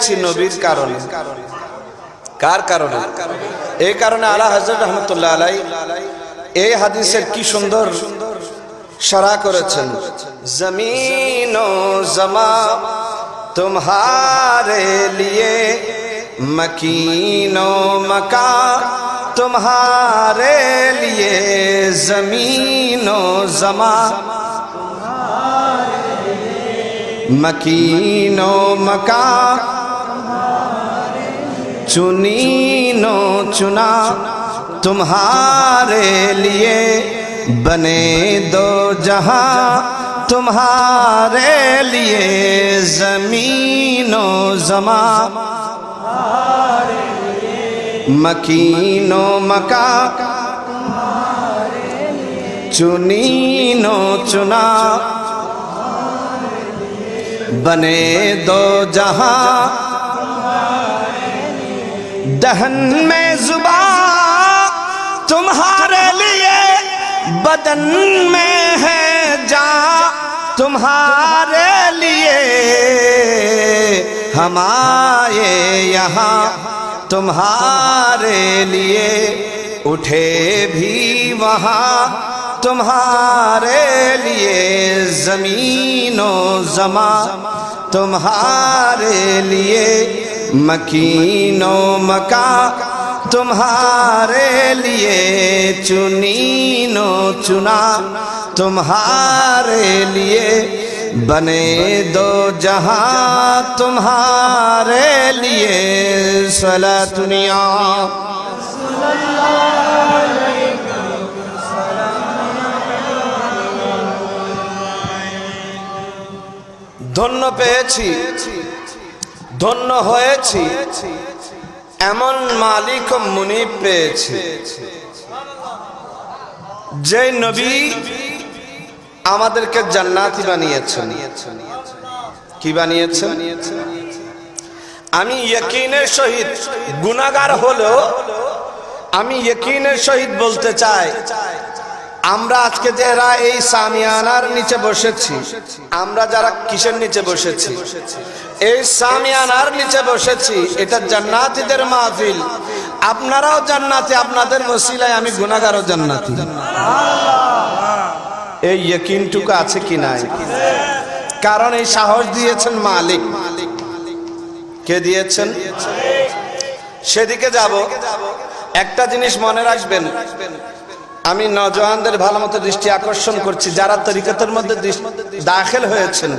এসেছি নবীর কারণে। কার কারণে? এই কারণে আলা হযরত রহমাতুল্লাহ আলাইহি এই হাদিসের কি সুন্দর শরহ করেছেন। জমিন ও জমা तुम्हारे लिए, मकीन ও मका तुम्हारे लिए, जमीन ও जमा मकीन ও मका चुनीन ও चुना तुम्हारे लिए, बने दो जहां तुम्हारे लिए, जमीन ও जमा मकीन ও मका चुनीन ও चुना, बने दो जहां दहन में जुबा तुम्हारे लिए, बदन में है जान तुम्हारे लिए, हम आए यहाँ तुम्हारे लिए, उठे भी वहाँ तुम्हारे लिए, जमीन ও जमा तुम्हारे लिए, मकीन ও मका तुम्हारे लिए, चुनीन ও चुना तुम्हारे लिए, बने दो जहां तुम्हारे लिए, सलातुनिया ধন্য পেয়েছি, ধন্য হয়েছি, এমন মালিক ও মুনিব পেয়েছি যে নবী আমাদেরকে জান্নাতি বানিয়েছেন। কি বানিয়েছেন? আমি ইয়াকিনের সহিত গুনাহগার হলেও আমি ইয়াকিনের সহিত বলতে চাই, আমরা আজকে যারা এই সামিয়ানার নিচে বসেছি, আমরা যারা কিসের নিচে বসেছি? এই সামিয়ানার নিচে বসেছি, এটা জান্নাতীদের মাহফিল। আপনারাও জান্নাতি, আপনাদের ওসিলায় আমি গুনাহগারও জান্নাতি। এই ইয়াকিনটুকু আছে কি নাই? কারণ এই সাহস দিয়েছেন মালিক। কে দিয়েছেন? সেদিকে যাব। একটা জিনিস মনে রাখবেন, আমি নওজওয়ানদের ভালো মতো দৃষ্টি আকর্ষণ করছি, যারা তরিকতের মধ্যে দাখিল হয়েছেন